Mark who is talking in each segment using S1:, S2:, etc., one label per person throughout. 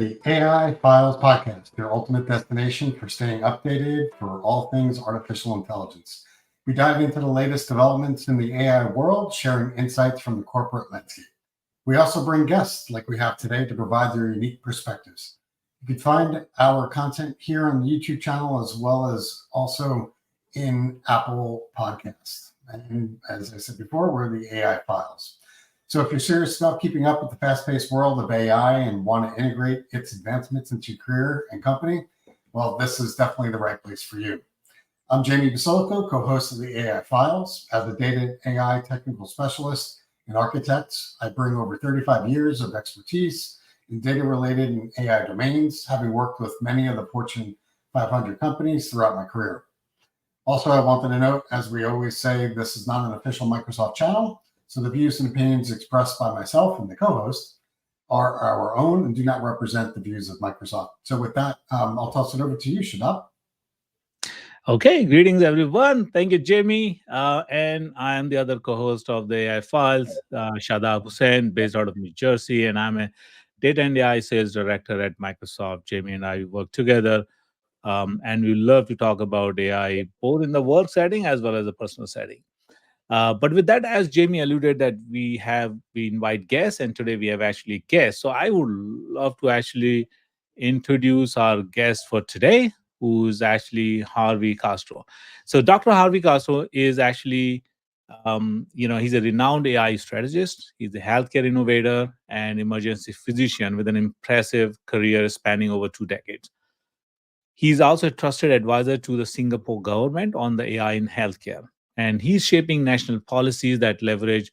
S1: The AI Files Podcast, your ultimate destination for staying updated for all things artificial intelligence. We dive into the latest developments in the AI world, sharing insights from the corporate landscape. We also bring guests like we have today to provide their unique perspectives. You can find our content here on the YouTube channel as well as also in Apple Podcasts. And as I said before, we're the AI Files. So if you're serious about keeping up with the fast-paced world of AI and want to integrate its advancements into your career and company, well, this is definitely the right place for you. I'm Jamie Basilico, co-host of the AI Files. As a data AI technical specialist and architect, I bring over 35 years of expertise in data-related and AI domains, having worked with many of the Fortune 500 companies throughout my career. Also, I wanted to note, as we always say, this is not an official Microsoft channel, so the views and opinions expressed by myself and the co-host are our own and do not represent the views of Microsoft. So with that, I'll toss it over to you, Shadab.
S2: Okay, greetings everyone. Thank you, Jamie. And I am the other co-host of the AI Files, Shadab Hussain, based out of New Jersey, and I'm a data and AI sales director at Microsoft. Jamie and I work together, and we love to talk about AI both in the work setting as well as the personal setting. But with that, as Jamie alluded, that we invite guests, and today we have actually guests. So I would love to actually introduce our guest for today, who's actually Harvey Castro. So Dr. Harvey Castro is actually, he's a renowned AI strategist. He's a healthcare innovator and emergency physician with an impressive career spanning over 2 decades. He's also a trusted advisor to the Singapore government on the AI in healthcare. And he's shaping national policies that leverage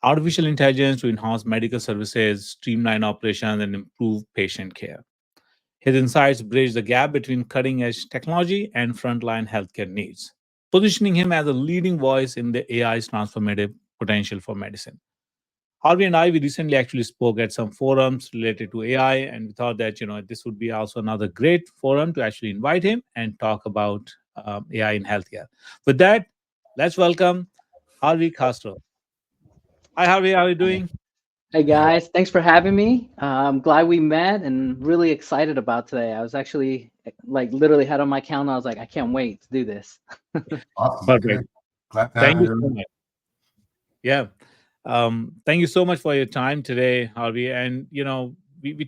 S2: artificial intelligence to enhance medical services, streamline operations, and improve patient care. His insights bridge the gap between cutting edge technology and frontline healthcare needs, positioning him as a leading voice in the AI's transformative potential for medicine. Harvey and we recently actually spoke at some forums related to AI, and we thought that this would be also another great forum to actually invite him and talk about AI in healthcare. With that, let's welcome Harvey Castro. Hi, Harvey. How are you doing?
S3: Hey guys, thanks for having me. I'm glad we met and really excited about today. I was actually literally had on my calendar. I was like, I can't wait to do this.
S1: Awesome.
S2: Perfect. Thank you so much. Yeah. Thank you so much for your time today, Harvey. And we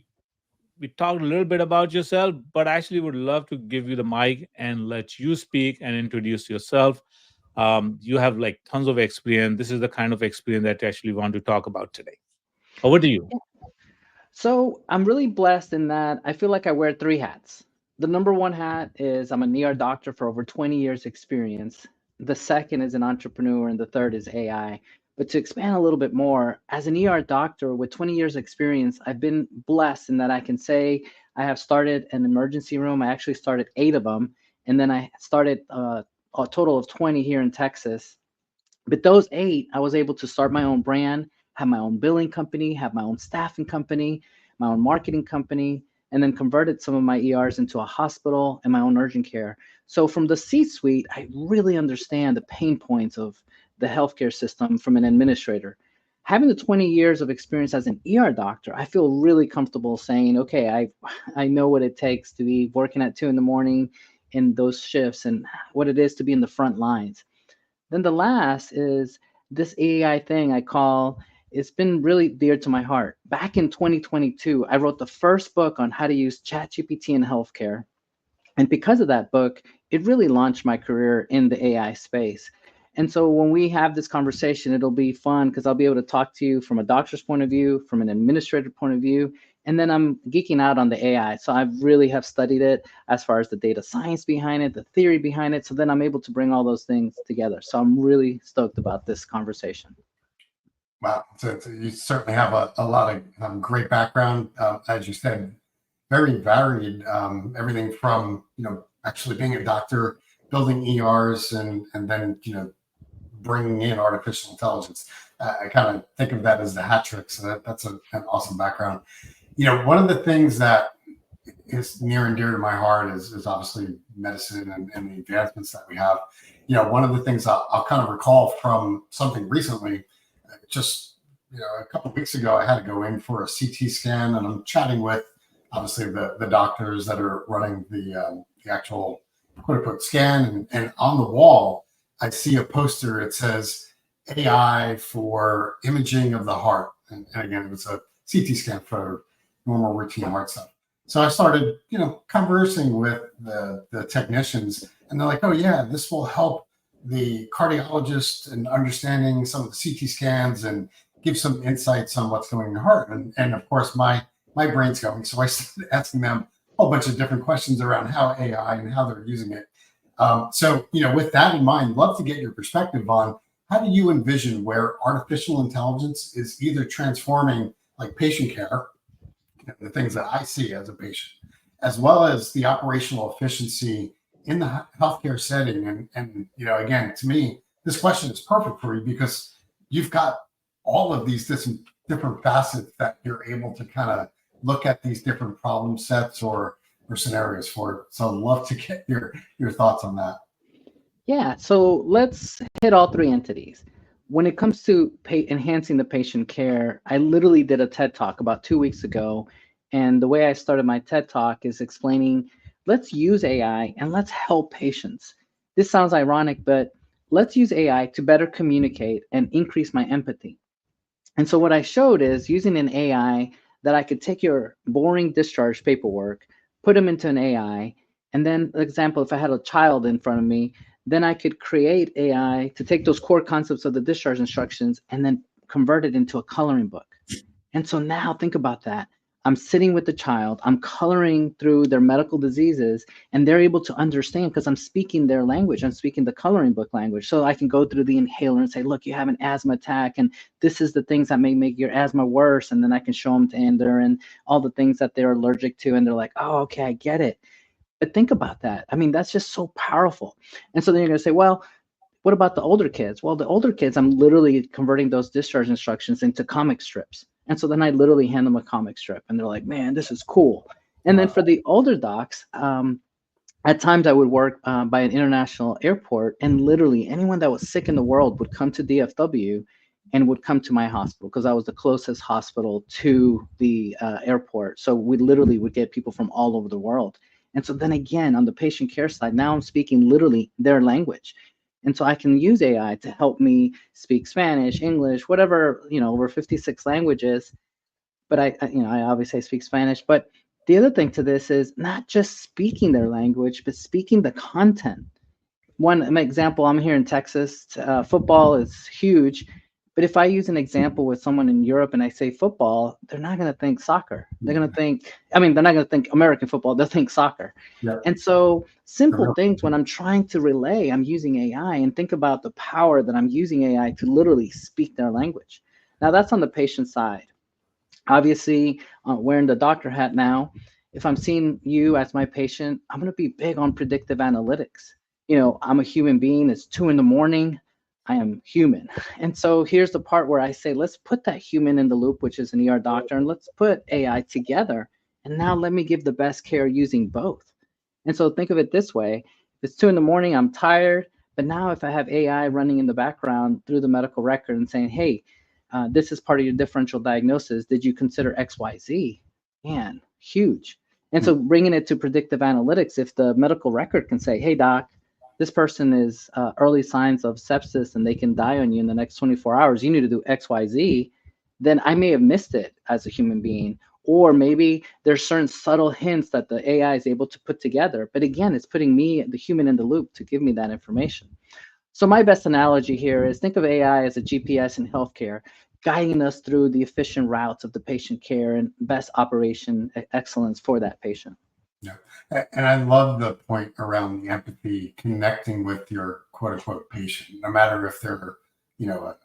S2: talked a little bit about yourself, but actually would love to give you the mic and let you speak and introduce yourself. You have tons of experience. This is the kind of experience that I actually want to talk about today. Over to you.
S3: So I'm really blessed in that I feel like I wear 3 hats. The number 1 hat is I'm an ER doctor for over 20 years experience. The second is an entrepreneur, and the third is AI. But to expand a little bit more, as an ER doctor with 20 years experience, I've been blessed in that I can say I have started an emergency room. I actually started 8 of them, and then I started a total of 20 here in Texas. But those 8, I was able to start my own brand, have my own billing company, have my own staffing company, my own marketing company, and then converted some of my ERs into a hospital and my own urgent care. So from the C-suite, I really understand the pain points of the healthcare system from an administrator. Having the 20 years of experience as an ER doctor, I feel really comfortable saying, okay, I know what it takes to be working at 2 a.m. in those shifts and what it is to be in the front lines. Then the last is this AI thing I call, it's been really dear to my heart. Back in 2022, I wrote the first book on how to use ChatGPT in healthcare. And because of that book, it really launched my career in the AI space. And so when we have this conversation, it'll be fun because I'll be able to talk to you from a doctor's point of view, from an administrator point of view, and then I'm geeking out on the AI. So I really have studied it as far as the data science behind it, the theory behind it. So then I'm able to bring all those things together. So I'm really stoked about this conversation.
S1: Wow. So you certainly have a lot of great background. As you said, very varied. Everything from, actually being a doctor, building ERs, and then, bringing in artificial intelligence. I kind of think of that as the hat trick. So that's an awesome background. One of the things that is near and dear to my heart is obviously medicine and the advancements that we have. One of the things I'll kind of recall from something recently, just a couple of weeks ago, I had to go in for a CT scan, and I'm chatting with obviously the doctors that are running the actual quote unquote scan, and on the wall I see a poster. It says AI for imaging of the heart, and again, it was a CT scan for normal routine heart stuff. So I started, conversing with the technicians, and they're like, "Oh yeah, this will help the cardiologist in understanding some of the CT scans and give some insights on what's going in the heart." And of course, my brain's going. So I started asking them a whole bunch of different questions around how AI and how they're using it. So, with that in mind, love to get your perspective on how do you envision where artificial intelligence is either transforming like patient care, the things that I see as a patient, as well as the operational efficiency in the healthcare setting. And again, to me, this question is perfect for you because you've got all of these different facets that you're able to kind of look at these different problem sets or scenarios for. So I'd love to get your thoughts on that.
S3: Yeah, so let's hit all three entities. When it comes to enhancing the patient care, I literally did a TED Talk about 2 weeks ago. And the way I started my TED Talk is explaining, let's use AI and let's help patients. This sounds ironic, but let's use AI to better communicate and increase my empathy. And so what I showed is using an AI that I could take your boring discharge paperwork, put them into an AI, and then, for example, if I had a child in front of me, then I could create AI to take those core concepts of the discharge instructions and then convert it into a coloring book. And so now think about that. I'm sitting with the child, I'm coloring through their medical diseases, and they're able to understand because I'm speaking their language. I'm speaking the coloring book language. So I can go through the inhaler and say, look, you have an asthma attack, and this is the things that may make your asthma worse. And then I can show them to Ender and all the things that they're allergic to. And they're like, oh, okay, I get it. But think about that. I mean, that's just so powerful. And so then you're going to say, well, what about the older kids? Well, the older kids, I'm literally converting those discharge instructions into comic strips. And so then I literally hand them a comic strip and they're like, man, this is cool. And then for the older docs, at times I would work by an international airport, and literally anyone that was sick in the world would come to DFW and would come to my hospital because I was the closest hospital to the airport. So we literally would get people from all over the world. And so then again, on the patient care side, now I'm speaking literally their language. And so I can use AI to help me speak Spanish, English, whatever, over 56 languages. But I obviously speak Spanish. But the other thing to this is not just speaking their language, but speaking the content. One example, I'm here in Texas. Football is huge. But if I use an example with someone in Europe and I say football, they're not going to think soccer. They're going to think, they're not going to think American football. They'll think soccer.
S1: Yeah.
S3: And so simple things when I'm trying to relay, I'm using AI, and think about the power that I'm using AI to literally speak their language. Now that's on the patient side. Obviously, wearing the doctor hat now, if I'm seeing you as my patient, I'm going to be big on predictive analytics. I'm a human being. It's 2 a.m. I am human. And so here's the part where I say, let's put that human in the loop, which is an ER doctor, and let's put AI together. And now let me give the best care using both. And so think of it this way. If it's 2 a.m, I'm tired, but now if I have AI running in the background through the medical record and saying, hey, this is part of your differential diagnosis. Did you consider XYZ? Man, huge. And so bringing it to predictive analytics, if the medical record can say, hey, doc, this person is early signs of sepsis and they can die on you in the next 24 hours, you need to do XYZ, then I may have missed it as a human being. Or maybe there's certain subtle hints that the AI is able to put together. But again, it's putting me, the human, in the loop to give me that information. So my best analogy here is think of AI as a GPS in healthcare, guiding us through the efficient routes of the patient care and best operation excellence for that patient.
S1: Yeah. And I love the point around the empathy, connecting with your quote unquote patient, no matter if they're,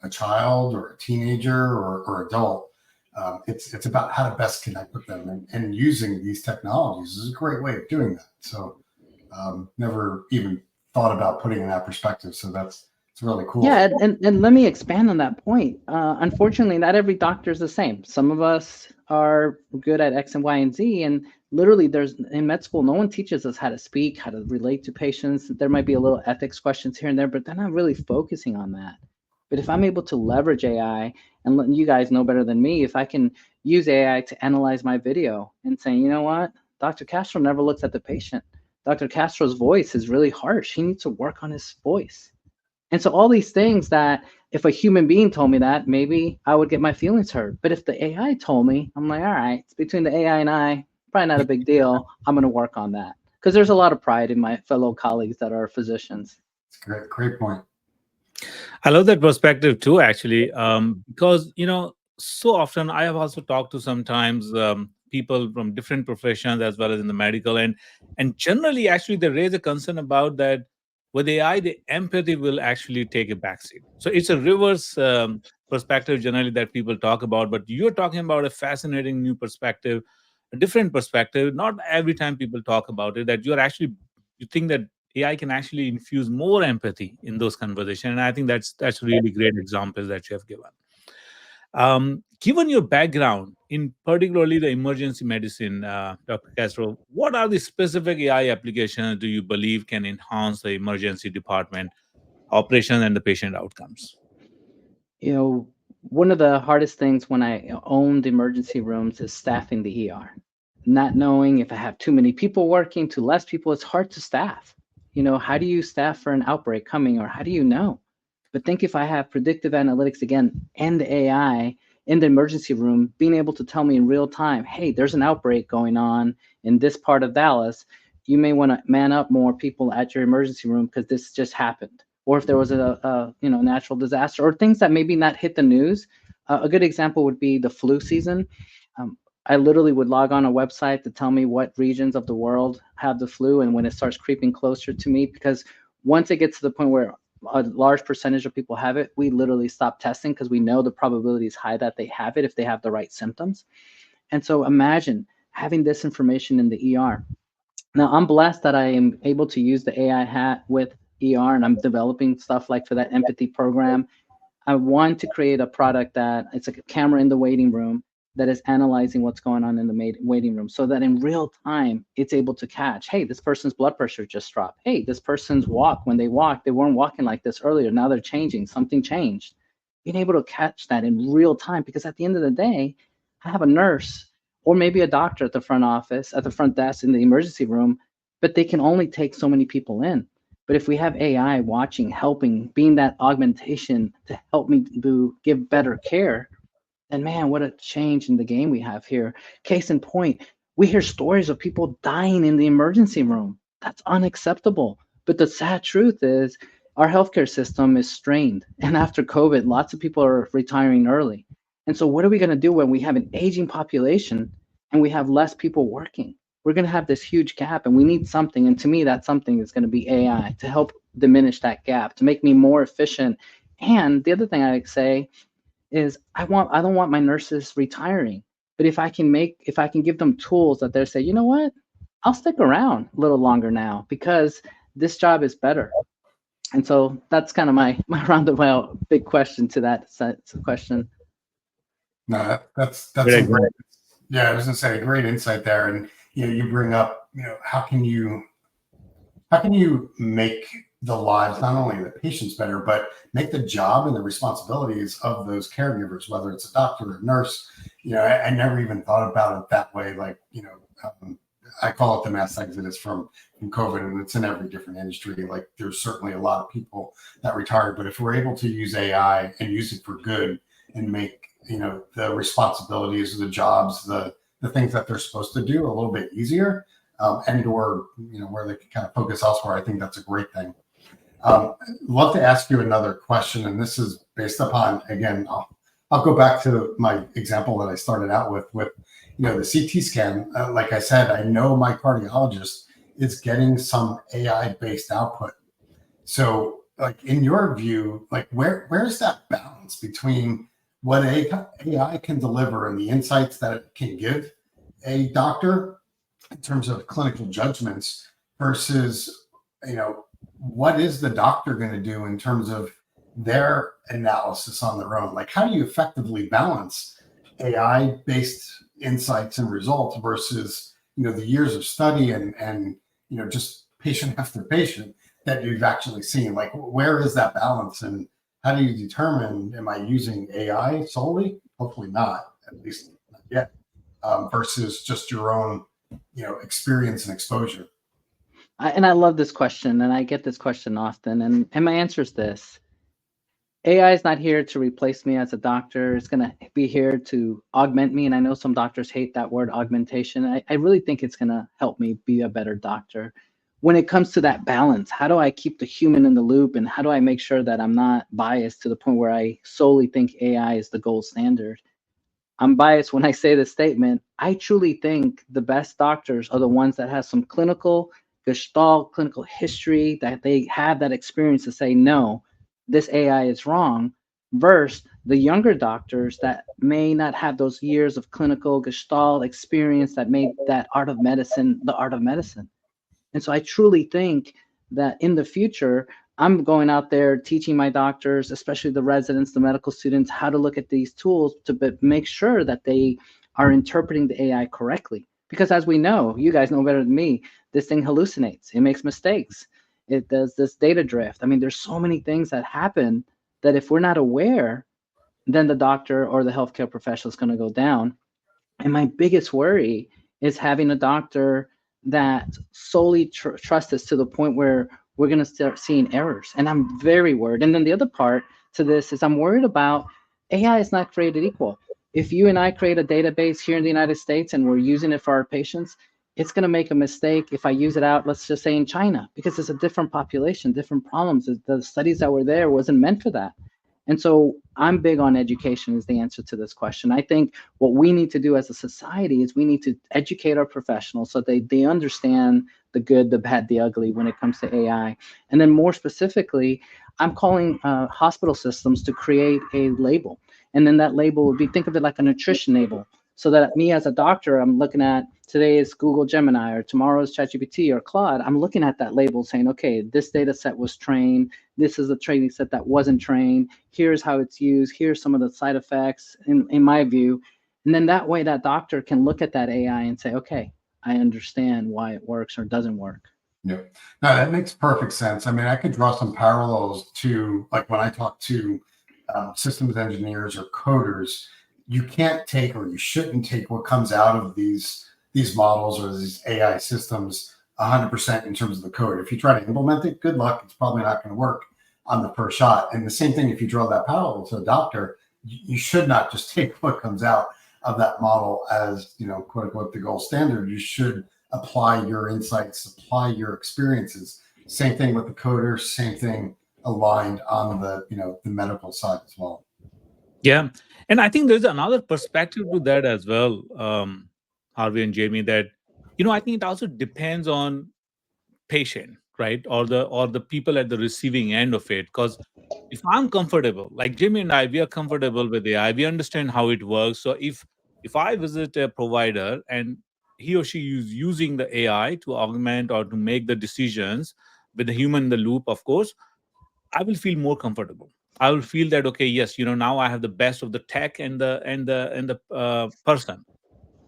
S1: a child or a teenager or adult. It's about how to best connect with them, and using these technologies is a great way of doing that. So never even thought about putting in that perspective. So it's really cool.
S3: Yeah, and let me expand on that point. Unfortunately, not every doctor is the same. Some of us are good at X and Y and Z, and literally in med school, no one teaches us how to speak, how to relate to patients. There might be a little ethics questions here and there, but they're not really focusing on that. But if I'm able to leverage AI, and let you guys know better than me, if I can use AI to analyze my video and saying, you know what, Dr. Castro never looks at the patient. Dr. Castro's voice is really harsh. He needs to work on his voice. And so all these things that if a human being told me that, maybe I would get my feelings hurt. But if the AI told me, I'm like, all right, it's between the AI and I, probably not a big deal. I'm going to work on that. Because there's a lot of pride in my fellow colleagues that are physicians.
S1: It's a great point.
S2: I love that perspective too, actually, because, so often I have also talked to sometimes people from different professions as well as in the medical, and generally, actually, they raise a concern about that with AI, the empathy will actually take a backseat. So it's a reverse perspective generally that people talk about, but you're talking about a fascinating new perspective, a different perspective. Not every time people talk about it, that you think that AI can actually infuse more empathy in those conversations. And I think that's really great examples that you have given. Given your background in particularly the emergency medicine, Dr. Castro, what are the specific AI applications do you believe can enhance the emergency department operation and the patient outcomes?
S3: One of the hardest things when I owned emergency rooms is staffing the ER. Not knowing if I have too many people working, too less people, it's hard to staff. How do you staff for an outbreak coming, or how do you know? But think if I have predictive analytics again and the AI in the emergency room being able to tell me in real time, hey, there's an outbreak going on in this part of Dallas. You may want to man up more people at your emergency room because this just happened. Or if there was a natural disaster or things that maybe not hit the news. A good example would be the flu season. I literally would log on a website to tell me what regions of the world have the flu and when it starts creeping closer to me, because once it gets to the point where a large percentage of people have it, we literally stop testing because we know the probability is high that they have it if they have the right symptoms. And so imagine having this information in the ER. Now, I'm blessed that I am able to use the AI hat with ER, and I'm developing stuff like for that empathy program. I want to create a product that it's like a camera in the waiting room that is analyzing what's going on in the waiting room so that in real time, it's able to catch, hey, this person's blood pressure just dropped. Hey, this person's walk, when they walk, they weren't walking like this earlier. Now they're changing, something changed. Being able to catch that in real time, because at the end of the day, I have a nurse or maybe a doctor at the front office, at the front desk in the emergency room, but they can only take so many people in. But if we have AI watching, helping, being that augmentation to help me give better care, then man, what a change in the game we have here. Case in point, we hear stories of people dying in the emergency room. That's unacceptable. But the sad truth is our healthcare system is strained. And after COVID, lots of people are retiring early. And so what are we going to do when we have an aging population and we have less people working? We're going to have this huge gap, and we need something. And to me, that something is going to be AI to help diminish that gap, to make me more efficient. And the other thing I say is I don't want my nurses retiring, but if I can give them tools that they say, you know what, I'll stick around a little longer now because this job is better. And so that's kind of my roundabout big question to that question.
S1: No, that's some great. Yeah, I was gonna say great insight there, and you bring up how can you make the lives not only of the patients better, but make the job and the responsibilities of those caregivers, whether it's a doctor or a nurse. I never even thought about it that way. Like I call it the mass exodus from COVID, and it's in every different industry. Like there's certainly a lot of people that retire, but if we're able to use AI and use it for good and make the responsibilities, the jobs, the things that they're supposed to do a little bit easier, and or where they can kind of focus elsewhere, I think that's a great thing. Love to ask you another question, and this is based upon, again, I'll go back to my example that I started out with the CT scan. Like I said, I know my cardiologist is getting some AI-based output. So, like in your view, like where's that balance between what AI can deliver and the insights that it can give a doctor in terms of clinical judgments versus, what is the doctor going to do in terms of their analysis on their own? Like, how do you effectively balance AI-based insights and results versus, the years of study and just patient after patient that you've actually seen? Like, where is that balance, and how do you determine, am I using AI solely? Hopefully not, at least not get versus just your own, experience and exposure.
S3: And I love this question, and I get this question often, and my answer is this. AI is not here to replace me as a doctor. It's going to be here to augment me. And I know some doctors hate that word augmentation. I really think it's going to help me be a better doctor. When it comes to that balance, how do I keep the human in the loop? And how do I make sure that I'm not biased to the point where I solely think AI is the gold standard? I'm biased when I say this statement. I truly think the best doctors are the ones that have some clinical gestalt, clinical history, that they have that experience to say, no, this AI is wrong, versus the younger doctors that may not have those years of clinical gestalt experience that made that art of medicine the art of medicine. And so I truly think that in the future, I'm going out there teaching my doctors, especially the residents, the medical students, how to look at these tools to make sure that they are interpreting the AI correctly. Because as we know, you guys know better than me, this thing hallucinates, it makes mistakes, it does this data drift. I mean, there's so many things that happen that if we're not aware, then the doctor or the healthcare professional is going to go down. And my biggest worry is having a doctor that solely trusts us to the point where we're going to start seeing errors. And I'm very worried. And then the other part to this is I'm worried about AI is not created equal. If you and I create a database here in the United States and we're using it for our patients, it's going to make a mistake if I use it out, let's just say in China, because it's a different population, different problems. The studies that were there wasn't meant for that. And so I'm big on education is the answer to this question. I think what we need to do as a society is we need to educate our professionals so they understand the good, the bad, the ugly when it comes to AI. And then more specifically, I'm calling hospital systems to create a label. And then that label would be, think of it like a nutrition label. So that me as a doctor, I'm looking at today is Google Gemini or tomorrow's ChatGPT or Claude. I'm looking at that label saying, okay, this data set was trained. This is a training set that wasn't trained. Here's how it's used. Here's some of the side effects in my view. And then that way that doctor can look at that AI and say, okay, I understand why it works or doesn't work.
S1: Yep. No, that makes perfect sense. I mean, I could draw some parallels to like when I talk to systems engineers or coders, you can't take or you shouldn't take what comes out of these models or these AI systems 100% in terms of the code. If you try to implement it, good luck. It's probably not going to work on the first shot. And the same thing, if you draw that parallel to a doctor, you should not just take what comes out of that model as, quote unquote, the gold standard. You should apply your insights, apply your experiences. Same thing with the coder, same thing aligned on the, the medical side as well.
S2: Yeah. And I think there's another perspective to that as well, Harvey and Jamie, that, I think it also depends on patient, right? Or the people at the receiving end of it. Because if I'm comfortable, like Jamie and I, we are comfortable with AI, we understand how it works. So if I visit a provider and he or she is using the AI to augment or to make the decisions with the human in the loop, of course, I will feel more comfortable. I will feel that, okay, yes, now I have the best of the tech and the person.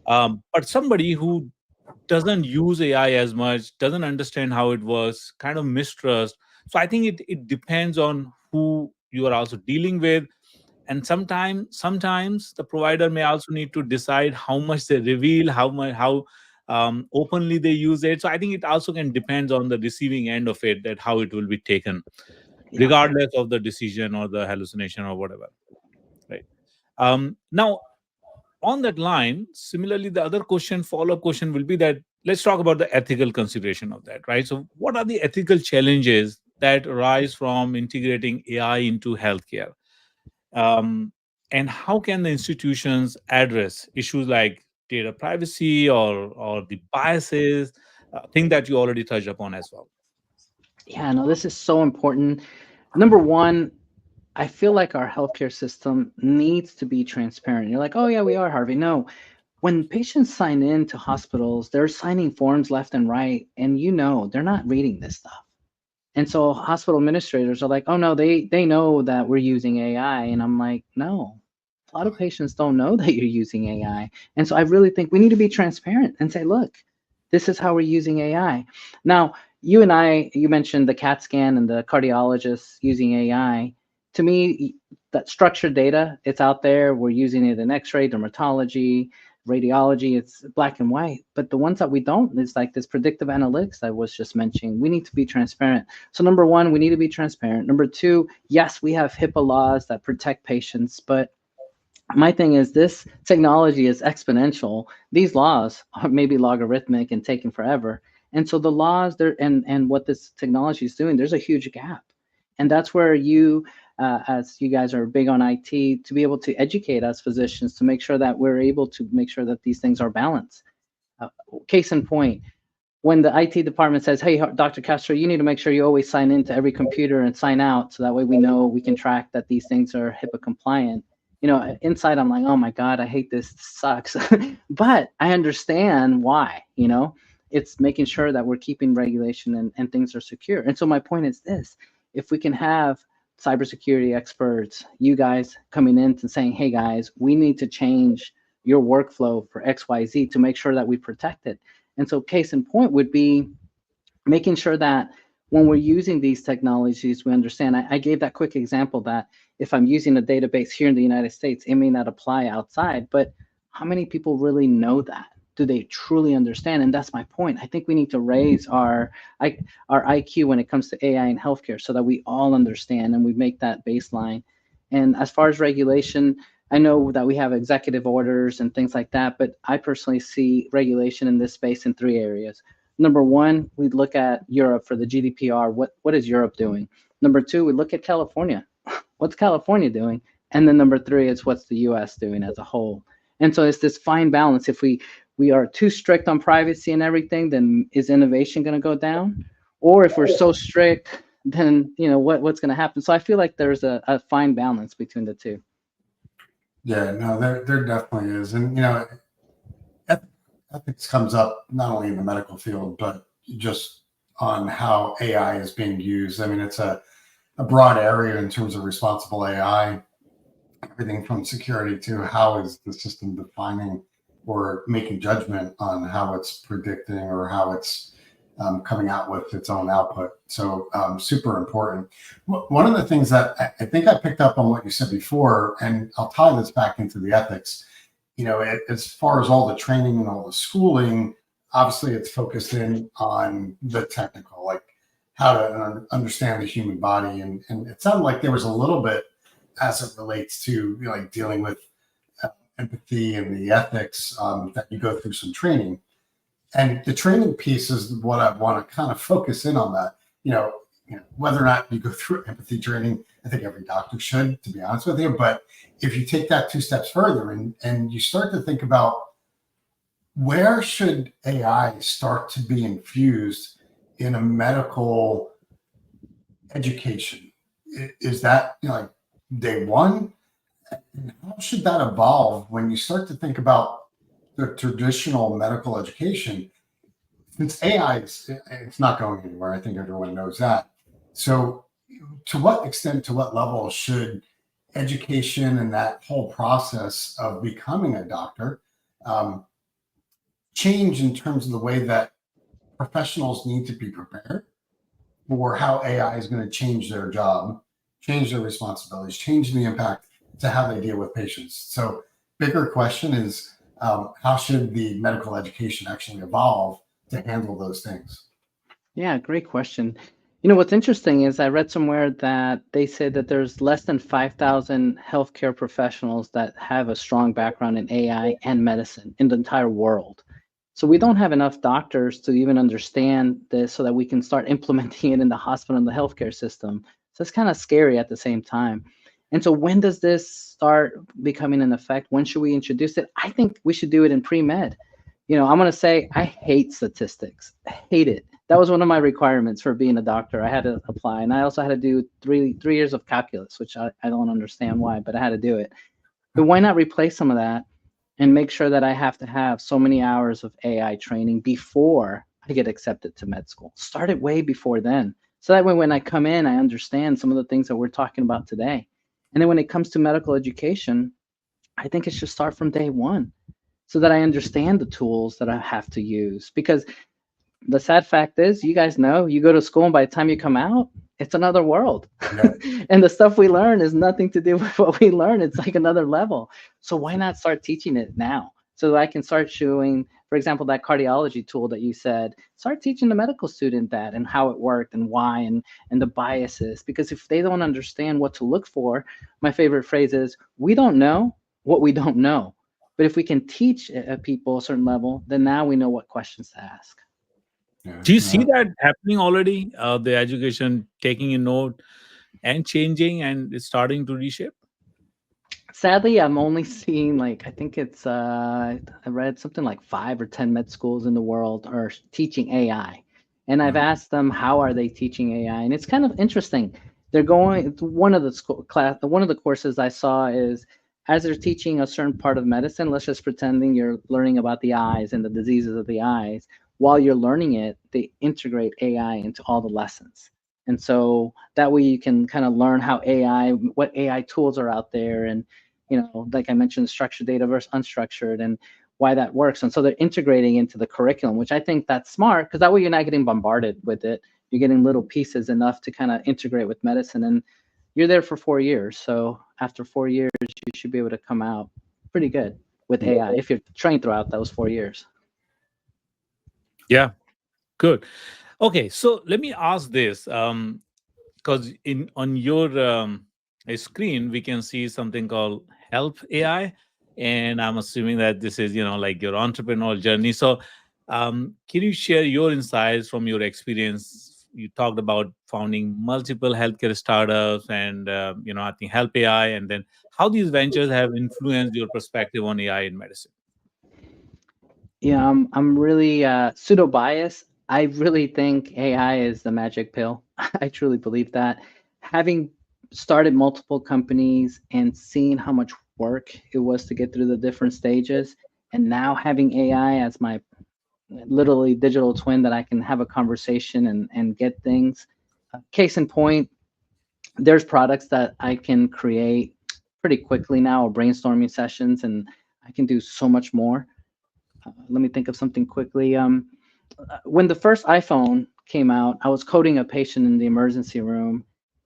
S2: But somebody who doesn't use AI as much, doesn't understand how it works, kind of mistrust. So I think it depends on who you are also dealing with. And sometimes the provider may also need to decide how much they reveal, how openly they use it. So I think it also can depend on the receiving end of it, that how it will be taken,
S3: Yeah.
S2: regardless of the decision or the hallucination or whatever. Right. Now, on that line, similarly, the other follow-up question will be that let's talk about the ethical consideration of that, right? So what are the ethical challenges that arise from integrating AI into healthcare? And how can the institutions address issues like data privacy or the biases, thing that you already touched upon as well?
S3: Yeah, no, this is so important. Number one, I feel like our healthcare system needs to be transparent. You're like, oh yeah, we are, Harvey. No, when patients sign in to hospitals, they're signing forms left and right, and they're not reading this stuff. And so hospital administrators are like, oh no, they know that we're using AI. And I'm like, no, a lot of patients don't know that you're using AI. And so I really think we need to be transparent and say, look, this is how we're using AI. Now, you mentioned the CAT scan and the cardiologists using AI. To me, that structured data, it's out there. We're using it in X-ray, dermatology, Radiology, it's black and white. But the ones that we don't, it's like this predictive analytics I was just mentioning. We need to be transparent. So number one, we need to be transparent. Number two, yes, we have HIPAA laws that protect patients, but my thing is this technology is exponential. These laws are maybe logarithmic and taking forever. And so the laws there and what this technology is doing, there's a huge gap. And that's where you, as you guys are big on IT, to be able to educate us physicians to make sure that we're able to make sure that these things are balanced. Case in point, when the IT department says, hey, Dr. Castro, you need to make sure you always sign into every computer and sign out so that way we know we can track that these things are HIPAA compliant. You know, inside I'm like, oh my God, I hate this. This sucks. But I understand why, you know, it's making sure that we're keeping regulation and things are secure. And so my point is this, if we can have cybersecurity experts, you guys coming in and saying, hey guys, we need to change your workflow for XYZ to make sure that we protect it. And so case in point would be making sure that when we're using these technologies, we understand. I gave that quick example that if I'm using a database here in the United States, it may not apply outside, but how many people really know that? Do they truly understand? And that's my point. I think we need to raise our IQ when it comes to AI in healthcare so that we all understand and we make that baseline. And as far as regulation, I know that we have executive orders and things like that, but I personally see regulation in this space in three areas. Number one, we look at Europe for the GDPR. What is Europe doing? Number two, we look at California. What's California doing? And then number three is what's the US doing as a whole? And so it's this fine balance. If we are too strict on privacy and everything, then is innovation going to go down? Or if we're so strict, then you know what's going to happen? So I feel like there's a fine balance between the two.
S1: Yeah, no, there definitely is. And, you know, ethics comes up not only in the medical field, but just on how AI is being used. I mean, it's a broad area in terms of responsible AI, everything from security to how is the system defining or making judgment on how it's predicting or how it's coming out with its own output. So super important. One of the things that I think I picked up on what you said before, and I'll tie this back into the ethics, you know, as far as all the training and all the schooling, obviously it's focused in on the technical, like how to understand the human body. And it sounded like there was a little bit as it relates to, you know, like dealing with empathy and the ethics that you go through some training. And the training piece is what I want to kind of focus in on that. You know, whether or not you go through empathy training, I think every doctor should, to be honest with you. But if you take that two steps further and you start to think about where should AI start to be infused in a medical education, is that, you know, like day one? And how should that evolve when you start to think about the traditional medical education? Since AI, it's not going anywhere. I think everyone knows that. So to what extent, to what level should education and that whole process of becoming a doctor change in terms of the way that professionals need to be prepared for how AI is going to change their job, change their responsibilities, change the impact to how they deal with patients? So bigger question is, how should the medical education actually evolve to handle those things?
S3: Yeah, great question. You know, what's interesting is I read somewhere that they said that there's less than 5,000 healthcare professionals that have a strong background in AI and medicine in the entire world. So we don't have enough doctors to even understand this so that we can start implementing it in the hospital and the healthcare system. So it's kind of scary at the same time. And so when does this start becoming an effect? When should we introduce it? I think we should do it in pre-med. You know, I'm going to say I hate statistics. I hate it. That was one of my requirements for being a doctor. I had to apply. And I also had to do three years of calculus, which I don't understand why, but I had to do it. But why not replace some of that and make sure that I have to have so many hours of AI training before I get accepted to med school? Start it way before then. So that way when I come in, I understand some of the things that we're talking about today. And then when it comes to medical education, I think it should start from day one so that I understand the tools that I have to use. Because the sad fact is, you guys know, you go to school and by the time you come out, it's another world. Yeah. And the stuff we learn is nothing to do with what we learn. It's like another level. So why not start teaching it now so that I can start showing, for example, that cardiology tool that you said, start teaching the medical student that and how it worked and why and the biases. Because if they don't understand what to look for, my favorite phrase is, we don't know what we don't know. But if we can teach people a certain level, then now we know what questions to ask.
S1: Yeah,
S2: Do you see that happening already? The education taking a note and changing, and it's starting to reshape?
S3: Sadly, I'm only seeing, like, I think it's I read something like 5 or 10 med schools in the world are teaching AI. And I've asked them, how are they teaching AI? And it's kind of interesting. They're going, one of the one of the courses I saw is, as they're teaching a certain part of medicine, let's just pretending you're learning about the eyes and the diseases of the eyes. While you're learning it, they integrate AI into all the lessons. And so that way you can kind of learn how what AI tools are out there, and, like I mentioned, structured data versus unstructured, and why that works. And so they're integrating into the curriculum, which I think that's smart, because that way you're not getting bombarded with it. You're getting little pieces enough to kind of integrate with medicine. And you're there for 4 years. So after 4 years, you should be able to come out pretty good with AI if you're trained throughout those 4 years.
S2: Yeah, good. Okay, so let me ask this, because on your screen we can see something called Help AI, and I'm assuming that this is like your entrepreneurial journey. So, can you share your insights from your experience? You talked about founding multiple healthcare startups, and I think Help AI, and then how these ventures have influenced your perspective on AI in medicine.
S3: Yeah, I'm really pseudo biased. I really think AI is the magic pill. I truly believe that. Having started multiple companies and seeing how much work it was to get through the different stages, and now having AI as my literally digital twin that I can have a conversation and get things. Case in point, there's products that I can create pretty quickly now, or brainstorming sessions, and I can do so much more. Let me think of something quickly. When the first iPhone came out, I was coding a patient in the emergency room,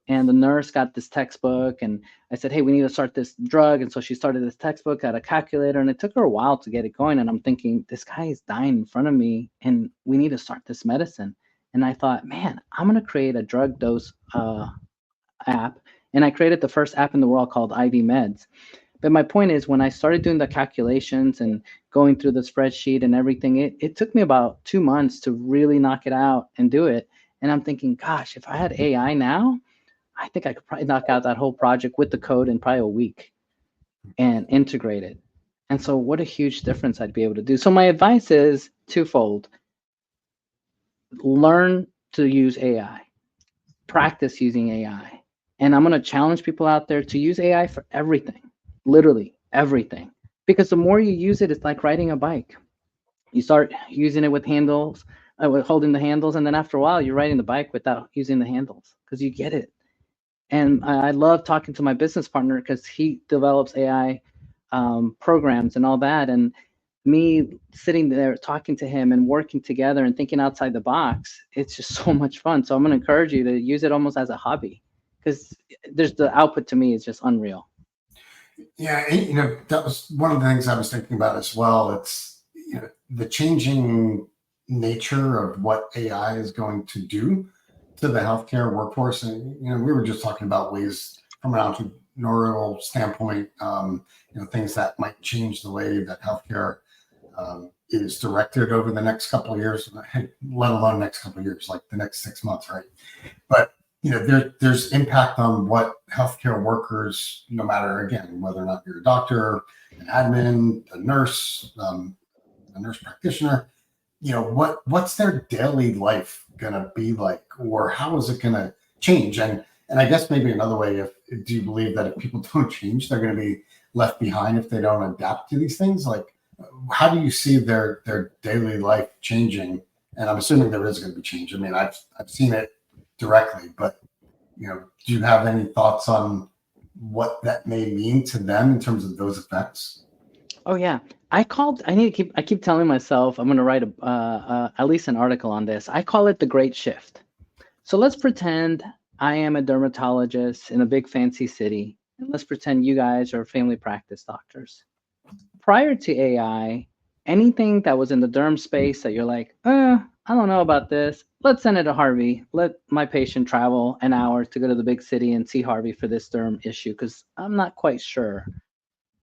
S3: and the nurse got this textbook, and I said, hey, we need to start this drug. And so she started this textbook, got a calculator, and it took her a while to get it going. And I'm thinking, this guy is dying in front of me, and we need to start this medicine. And I thought, man, I'm going to create a drug dose app. And I created the first app in the world called IV Meds. But my point is, when I started doing the calculations and going through the spreadsheet and everything, it took me about 2 months to really knock it out and do it. And I'm thinking, gosh, if I had AI now, I think I could probably knock out that whole project with the code in probably a week and integrate it. And so what a huge difference I'd be able to do. So my advice is twofold. Learn to use AI, practice using AI. And I'm going to challenge people out there to use AI for everything, literally everything. Because the more you use it, it's like riding a bike. You start using it with handles, with holding the handles, and then after a while, you're riding the bike without using the handles because you get it. And I love talking to my business partner because he develops AI programs and all that. And me sitting there talking to him and working together and thinking outside the box, it's just so much fun. So I'm going to encourage you to use it almost as a hobby, because there's the output to me is just unreal.
S1: Yeah, that was one of the things I was thinking about as well. It's the changing nature of what AI is going to do to the healthcare workforce. And we were just talking about ways from an entrepreneurial standpoint, things that might change the way that healthcare is directed over the next couple of years, let alone next couple of years, like the next 6 months, right? But there's impact on what healthcare workers, no matter, again, whether or not you're a doctor, an admin, a nurse practitioner, what's their daily life gonna be like, or how is it gonna change? And I guess maybe another way, do you believe that if people don't change, they're gonna be left behind if they don't adapt to these things? Like, how do you see their daily life changing? And I'm assuming there is going to be change. I mean, I've seen it directly, but do you have any thoughts on what that may mean to them in terms of those effects?
S3: Oh yeah, I keep telling myself I'm going to write at least an article on this. I call it the Great Shift. So let's pretend I am a dermatologist in a big fancy city, and let's pretend you guys are family practice doctors. prior to AI, anything that was in the derm space that you're like, I don't know about this. Let's send it to Harvey. Let my patient travel an hour to go to the big city and see Harvey for this derm issue because I'm not quite sure.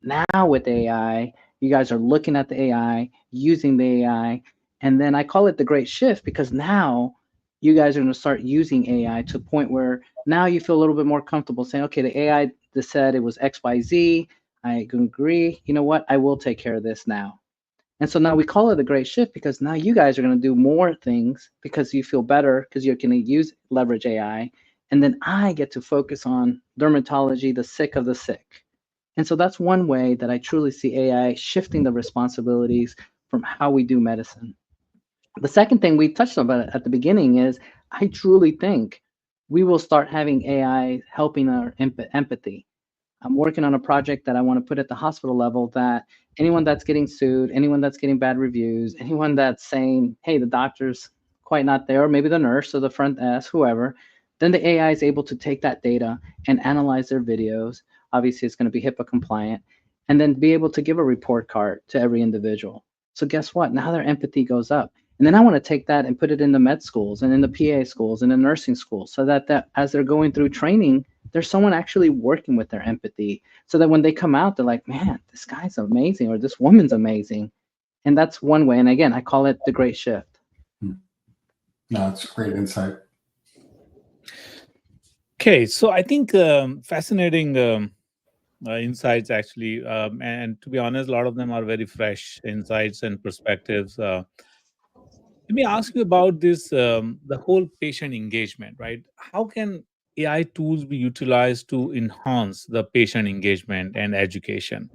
S3: Now with AI, you guys are looking at the AI, using the AI, and then I call it the great shift because now you guys are going to start using AI to a point where now you feel a little bit more comfortable saying, okay, the AI that said it was XYZ, I can agree. You know what? I will take care of this now. And so now we call it a great shift because now you guys are going to do more things because you feel better because you're going to leverage AI. And then I get to focus on dermatology, the sick of the sick. And so that's one way that I truly see AI shifting the responsibilities from how we do medicine. The second thing we touched on at the beginning is I truly think we will start having AI helping our empathy. I'm working on a project that I want to put at the hospital level that anyone that's getting sued, anyone that's getting bad reviews, anyone that's saying, hey, the doctor's quite not there, or maybe the nurse or the front desk, whoever, then the AI is able to take that data and analyze their videos. Obviously, it's going to be HIPAA compliant, and then be able to give a report card to every individual. So guess what? Now their empathy goes up. And then I want to take that and put it in the med schools and in the PA schools and the nursing schools so that as they're going through training, there's someone actually working with their empathy so that when they come out, they're like, man, this guy's amazing or this woman's amazing. And that's one way. And again, I call it the great shift.
S1: No, that's great insight.
S2: Okay, so I think fascinating insights actually, and to be honest, a lot of them are very fresh insights and perspectives. Let me ask you about this, the whole patient engagement, right? How can AI tools be utilized to enhance the patient engagement and education?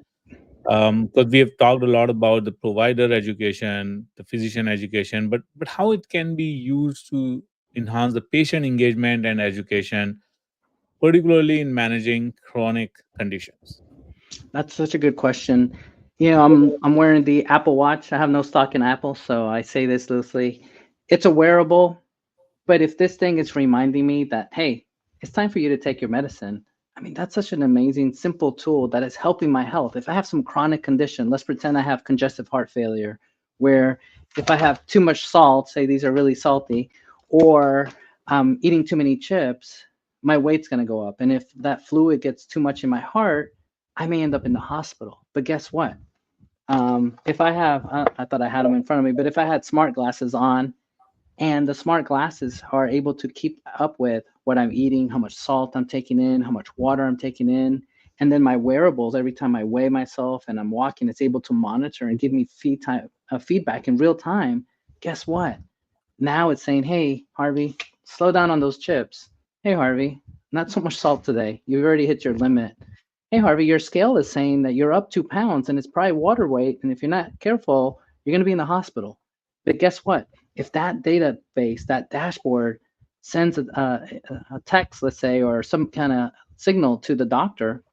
S2: Because we have talked a lot about the provider education, the physician education, but how it can be used to enhance the patient engagement and education, particularly in managing chronic conditions?
S3: That's such a good question. You know, I'm wearing the Apple Watch. I have no stock in Apple, so I say this loosely. It's a wearable, but if this thing is reminding me that, hey, it's time for you to take your medicine, I mean, that's such an amazing, simple tool that is helping my health. If I have some chronic condition, let's pretend I have congestive heart failure, where if I have too much salt, say these are really salty, or eating too many chips, my weight's going to go up. And if that fluid gets too much in my heart, I may end up in the hospital. But guess what? If I have, I thought I had them in front of me, but if I had smart glasses on, and the smart glasses are able to keep up with what I'm eating, how much salt I'm taking in, how much water I'm taking in. And then my wearables, every time I weigh myself and I'm walking, it's able to monitor and give me feedback in real time. Guess what? Now it's saying, hey, Harvey, slow down on those chips. Hey, Harvey, not so much salt today. You've already hit your limit. Hey, Harvey, your scale is saying that you're up 2 pounds and it's probably water weight. And if you're not careful, you're going to be in the hospital. But guess what? If that database, that dashboard sends a text, let's say, or some kind of signal to the doctor,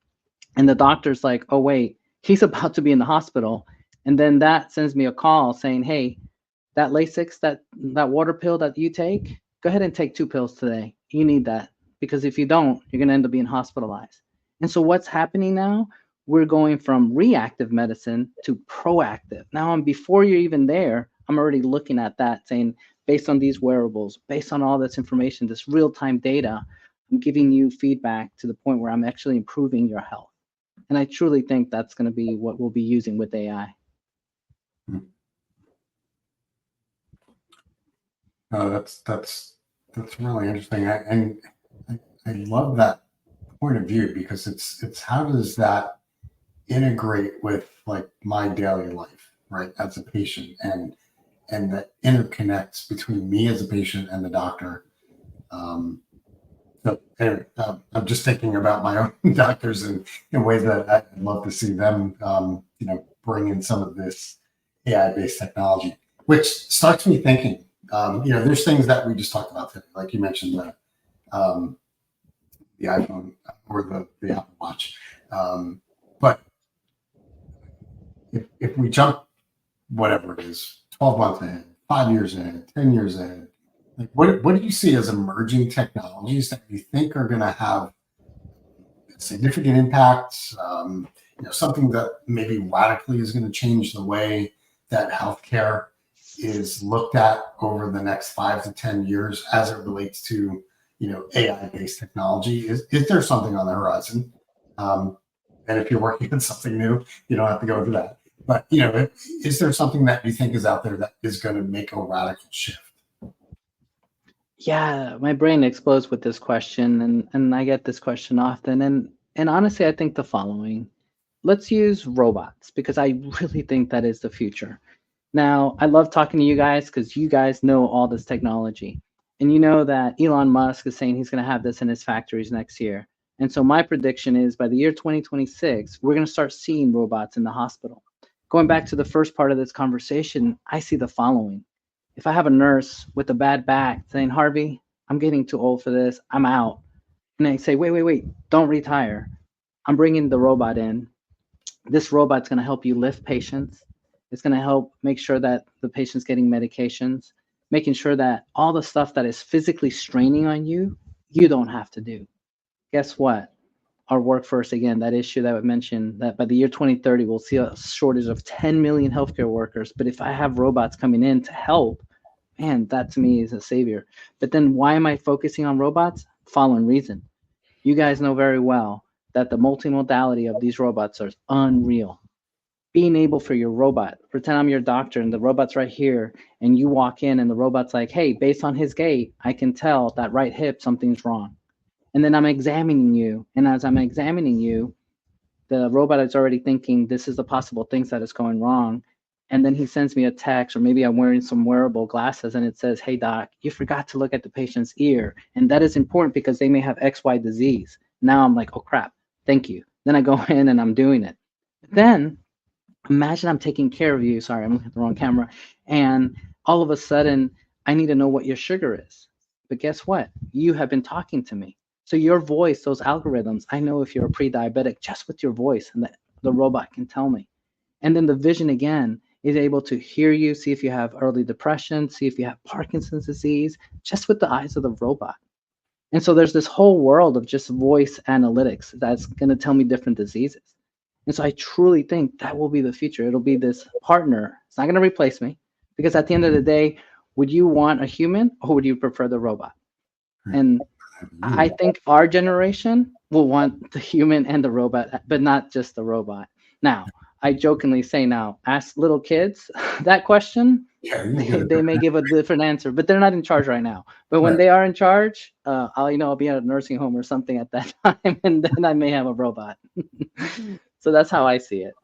S3: and the doctor's like, oh, wait, he's about to be in the hospital. And then that sends me a call saying, hey, that Lasix, that water pill that you take, go ahead and take 2 pills today. You need that because if you don't, you're going to end up being hospitalized. And so what's happening now? We're going from reactive medicine to proactive. Now, before you're even there, I'm already looking at that saying, based on these wearables, based on all this information, this real-time data, I'm giving you feedback to the point where I'm actually improving your health. And I truly think that's going to be what we'll be using with AI.
S1: No, that's really interesting. I love that point of view because it's how does that integrate with like my daily life, right, as a patient, and that interconnects between me as a patient and the doctor. So anyway, I'm just thinking about my own doctors in ways that I'd love to see them, bring in some of this AI-based technology, which starts me thinking. There's things that we just talked about today, like you mentioned the iPhone or the Apple Watch. But if we jump, whatever it is, 12 months ahead, 5 years ahead, 10 years ahead, like what do you see as emerging technologies that you think are going to have significant impacts? something that maybe radically is going to change the way that healthcare is looked at over the next 5 to 10 years as it relates to, AI-based technology? Is there something on the horizon? And if you're working on something new, you don't have to go into that. But, is there something that you think is out there that is going to make a radical shift?
S3: Yeah, my brain explodes with this question, and I get this question often. And honestly, I think the following. Let's use robots because I really think that is the future. Now, I love talking to you guys because you guys know all this technology. And you know that Elon Musk is saying he's going to have this in his factories next year. And so my prediction is by the year 2026, we're going to start seeing robots in the hospital. Going back to the first part of this conversation, I see the following. If I have a nurse with a bad back saying, Harvey, I'm getting too old for this, I'm out. And I say, wait, don't retire. I'm bringing the robot in. This robot's going to help you lift patients. It's going to help make sure that the patient's getting medications, making sure that all the stuff that is physically straining on you, you don't have to do. Guess what? Our workforce, again, that issue that I mentioned, that by the year 2030, we'll see a shortage of 10 million healthcare workers. But if I have robots coming in to help, man, that to me is a savior. But then why am I focusing on robots? Following reason. You guys know very well that the multimodality of these robots are unreal. Being able for your robot, pretend I'm your doctor and the robot's right here, and you walk in and the robot's like, hey, based on his gait, I can tell that right hip, something's wrong. And then I'm examining you. And as I'm examining you, the robot is already thinking this is the possible things that is going wrong. And then he sends me a text, or maybe I'm wearing some wearable glasses and it says, hey, doc, you forgot to look at the patient's ear. And that is important because they may have XY disease. Now I'm like, oh, crap. Thank you. Then I go in and I'm doing it. Then imagine I'm taking care of you. Sorry, I'm looking at the wrong camera. And all of a sudden, I need to know what your sugar is. But guess what? You have been talking to me. So your voice, those algorithms, I know if you're a pre-diabetic just with your voice, and the robot can tell me. And then the vision again is able to hear you, see if you have early depression, see if you have Parkinson's disease, just with the eyes of the robot. And so there's this whole world of just voice analytics that's going to tell me different diseases. And so I truly think that will be the future. It'll be this partner. It's not going to replace me, because at the end of the day, would you want a human or would you prefer the robot? And I think our generation will want the human and the robot, but not just the robot. Now, I jokingly say now, ask little kids that question.
S1: Yeah,
S3: They may give a different answer, but they're not in charge right now. But when they are in charge, I'll be at a nursing home or something at that time, and then I may have a robot. So that's how I see it.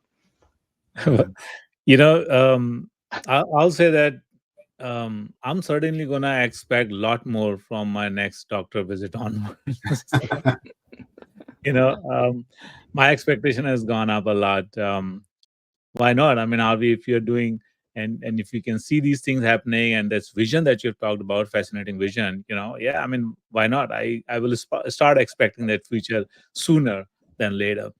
S2: I'll say that I'm certainly gonna expect a lot more from my next doctor visit onwards. My expectation has gone up a lot. Why not? I mean, Avi, if you're doing and if you can see these things happening and this vision that you've talked about, fascinating vision, I mean, why not? I will start expecting that future sooner than later.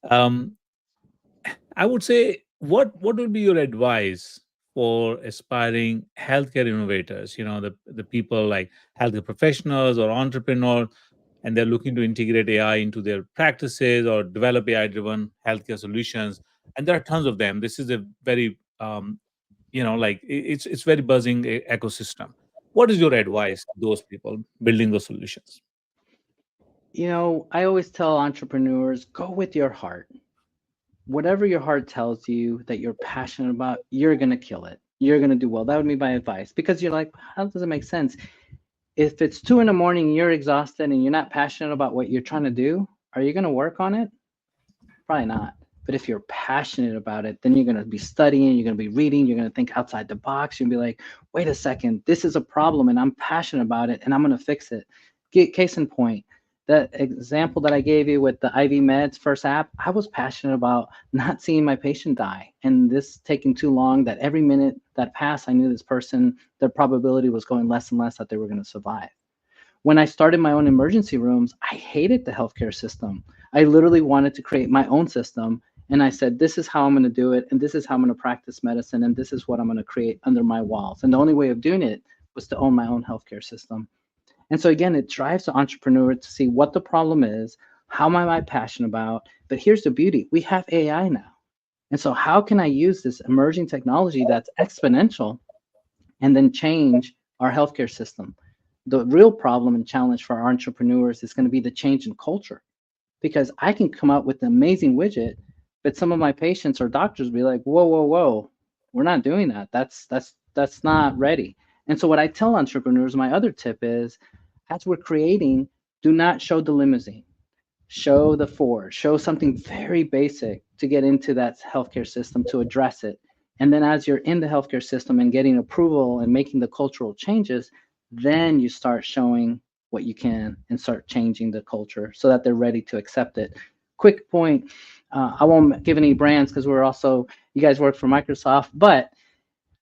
S2: I would say, what would be your advice for aspiring healthcare innovators? The people like healthcare professionals or entrepreneurs, and they're looking to integrate AI into their practices or develop AI-driven healthcare solutions. And there are tons of them. This is a very, it's very buzzing ecosystem. What is your advice to those people building those solutions?
S3: I always tell entrepreneurs, go with your heart. Whatever your heart tells you that you're passionate about, you're going to kill it. You're going to do well. That would be my advice, because you're like, how does it make sense? If it's 2 a.m, you're exhausted and you're not passionate about what you're trying to do, are you going to work on it? Probably not. But if you're passionate about it, then you're going to be studying, you're going to be reading, you're going to think outside the box. You'll be like, wait a second, this is a problem and I'm passionate about it and I'm going to fix it. Case in point, that example that I gave you with the IV meds first app, I was passionate about not seeing my patient die and this taking too long, that every minute that passed, I knew this person, their probability was going less and less that they were going to survive. When I started my own emergency rooms, I hated the healthcare system. I literally wanted to create my own system. And I said, this is how I'm going to do it. And this is how I'm going to practice medicine. And this is what I'm going to create under my walls. And the only way of doing it was to own my own healthcare system. And so again, it drives the entrepreneur to see what the problem is, How am I passionate about? But here's the beauty. We have AI now. And so how can I use this emerging technology that's exponential and then change our healthcare system? The real problem and challenge for our entrepreneurs is going to be the change in culture, because I can come up with an amazing widget, but some of my patients or doctors will be like, whoa, whoa, whoa, we're not doing that. That's not ready. And so what I tell entrepreneurs, my other tip is, as we're creating, do not show the limousine. Show the Ford, show something very basic to get into that healthcare system to address it. And then as you're in the healthcare system and getting approval and making the cultural changes, then you start showing what you can and start changing the culture so that they're ready to accept it. Quick point, I won't give any brands because you guys work for Microsoft, but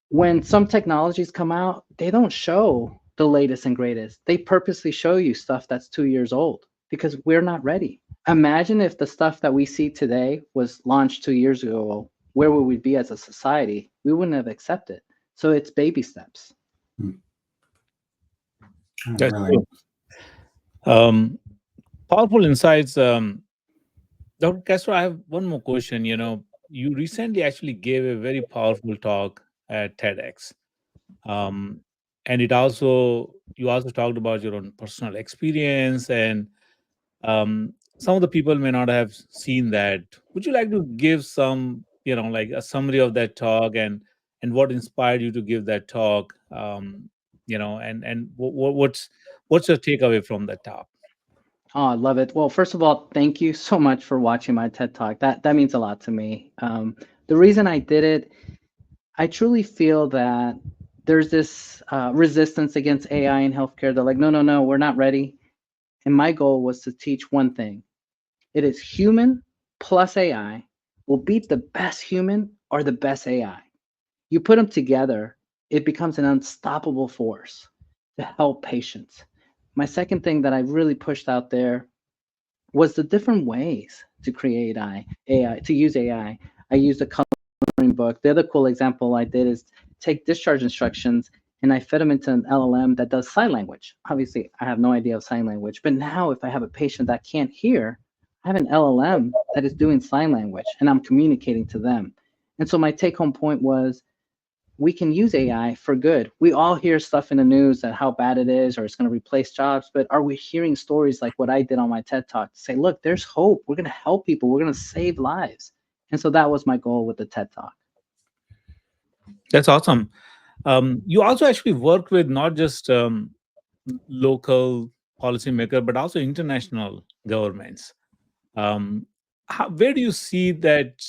S3: when some technologies come out, they don't show the latest and greatest. They purposely show you stuff that's 2 years old because we're not ready. Imagine if the stuff that we see today was launched 2 years ago, where would we be as a society? We wouldn't have accepted. So it's baby steps.
S2: That's
S1: Really.
S2: Powerful insights. Dr. Castro, I have one more question. You recently actually gave a very powerful talk at TEDx. And you also talked about your own personal experience, and some of the people may not have seen that. Would you like to give some, like a summary of that talk and what inspired you to give that talk? And what's your takeaway from that talk?
S3: Oh, I love it. Well, first of all, thank you so much for watching my TED Talk. That means a lot to me. The reason I did it, I truly feel that there's this resistance against AI in healthcare. They're like, no, no, no, we're not ready. And my goal was to teach one thing. It is human plus AI will beat the best human or the best AI. You put them together, it becomes an unstoppable force to help patients. My second thing that I really pushed out there was the different ways to create AI, to use AI. I used a coloring book. The other cool example I did is take discharge instructions and I fed them into an LLM that does sign language. Obviously, I have no idea of sign language, but now if I have a patient that can't hear, I have an LLM that is doing sign language and I'm communicating to them. And so my take home point was, we can use AI for good. We all hear stuff in the news that how bad it is or it's going to replace jobs, but are we hearing stories like what I did on my TED Talk to say, look, there's hope. We're going to help people. We're going to save lives. And so that was my goal with the TED Talk.
S2: That's awesome. You also actually work with not just local policymaker, but also international governments. Where do you see that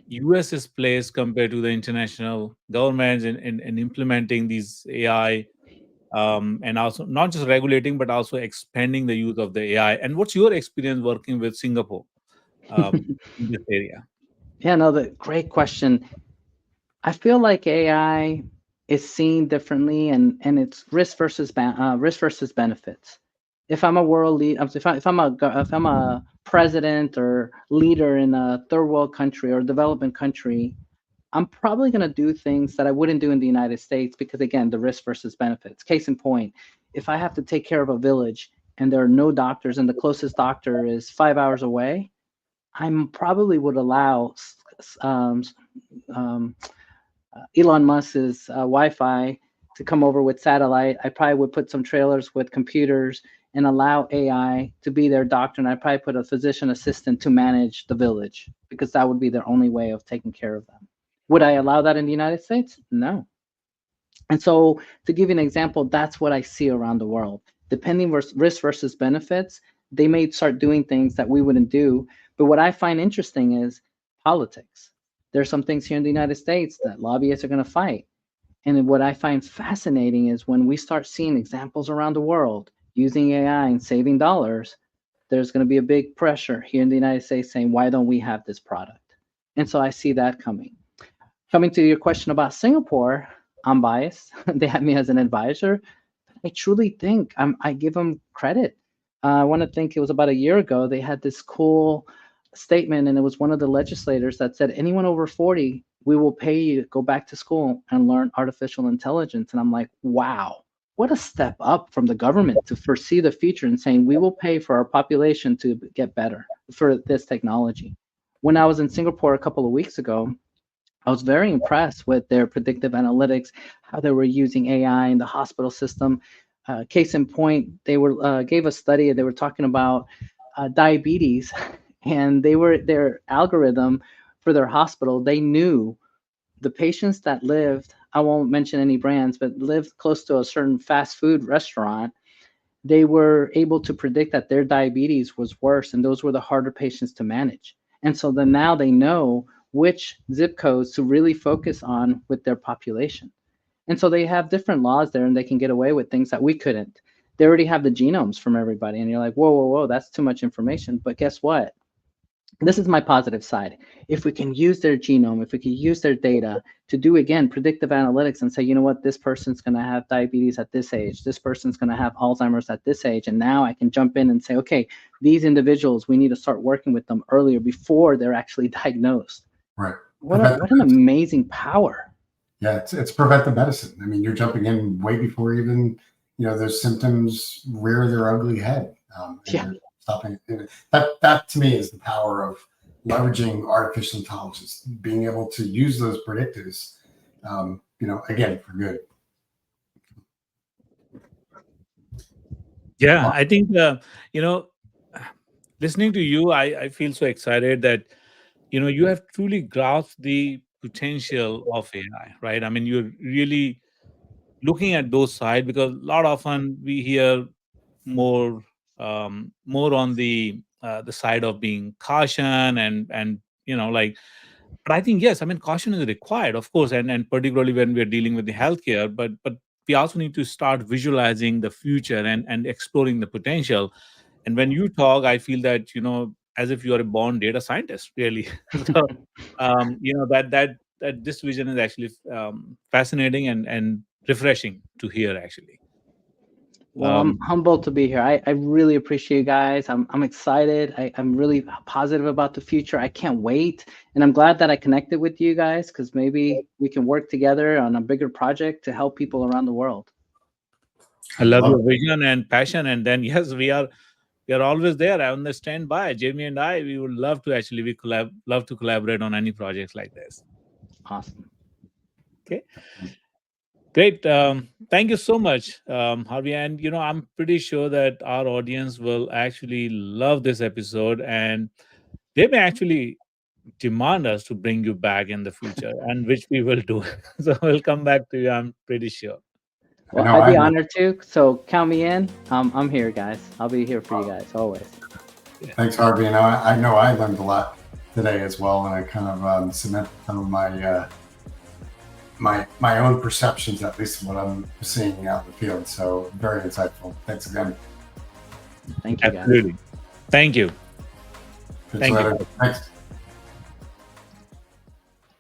S2: US is placed compared to the international governments in implementing these AI, and also not just regulating, but also expanding the use of the AI? And what's your experience working with Singapore in this area?
S3: Yeah, no, great question. I feel like AI is seen differently, and it's risk versus benefits. If I'm a world lead, if I'm a president or leader in a third world country or development country, I'm probably going to do things that I wouldn't do in the United States because, again, the risk versus benefits. Case in point, if I have to take care of a village and there are no doctors and the closest doctor is 5 hours away, I probably would allow Elon Musk's Wi-Fi to come over with satellite. I probably would put some trailers with computers and allow AI to be their doctor. And I probably put a physician assistant to manage the village because that would be their only way of taking care of them. Would I allow that in the United States? No. And so to give you an example, that's what I see around the world. Depending risk versus benefits, they may start doing things that we wouldn't do. But what I find interesting is politics. There's some things here in the United States that lobbyists are going to fight. And what I find fascinating is when we start seeing examples around the world using AI and saving dollars, there's going to be a big pressure here in the United States saying, why don't we have this product? And so I see that coming. Coming to your question about Singapore, I'm biased. They have me as an advisor. I truly think I give them credit. I want to think it was about a year ago, they had this cool statement, and it was one of the legislators that said, anyone over 40, we will pay you to go back to school and learn artificial intelligence. And I'm like, wow, what a step up from the government to foresee the future and saying, we will pay for our population to get better for this technology. When I was in Singapore a couple of weeks ago, I was very impressed with their predictive analytics, how they were using AI in the hospital system. Case in point, they were gave a study. They were talking about diabetes, and their algorithm for their hospital. They knew the patients that lived. I won't mention any brands, but lived close to a certain fast food restaurant. They were able to predict that their diabetes was worse, and those were the harder patients to manage. And so then now they know which zip codes to really focus on with their population. And so they have different laws there, and they can get away with things that we couldn't. They already have the genomes from everybody, and you're like, whoa, whoa, whoa, that's too much information. But guess what? This is my positive side. If we can use their genome, if we can use their data to do, again, predictive analytics and say, you know what, this person's going to have diabetes at this age, this person's going to have Alzheimer's at this age, and now I can jump in and say, okay, these individuals, we need to start working with them earlier before they're actually diagnosed.
S1: Right.
S3: What an amazing power.
S1: Yeah, it's preventive medicine. I mean, you're jumping in way before even, those symptoms rear their ugly head.
S3: Yeah.
S1: Stopping that to me is the power of leveraging artificial intelligence, being able to use those predictors, again, for good.
S2: Yeah, I think listening to you, I feel so excited that you have truly grasped the potential of AI, right? I mean, you're really looking at those sides, because a lot often we hear more on the side of being caution and but I think, yes, I mean, caution is required, of course, and particularly when we're dealing with the healthcare, but we also need to start visualizing the future and exploring the potential. And when you talk, I feel that as if you are a born data scientist, really. So that this vision is actually fascinating and refreshing to hear, actually.
S3: Well, I'm humbled to be here. I really appreciate you guys. I'm excited. I'm really positive about the future. I can't wait. And I'm glad that I connected with you guys, because maybe we can work together on a bigger project to help people around the world.
S2: I love your vision and passion. And then, yes, we are always there on the standby. Jamie and I, we would love to actually, love to collaborate on any projects like this.
S3: Awesome.
S2: Okay. Great. Thank you so much, Harvey. And, I'm pretty sure that our audience will actually love this episode, and they may actually demand us to bring you back in the future, and which we will do. So we'll come back to you, I'm pretty sure.
S3: Well, I'd be honored to. So count me in. I'm here, guys. I'll be here for you guys always.
S1: Yeah. Thanks, Harvey. And I know I learned a lot today as well, and I kind of cement some of my own perceptions, at least what I'm seeing out in the field. So very insightful. Thanks again.
S3: Thank you, guys.
S2: Absolutely. Thank you.
S1: Thank you. Thanks.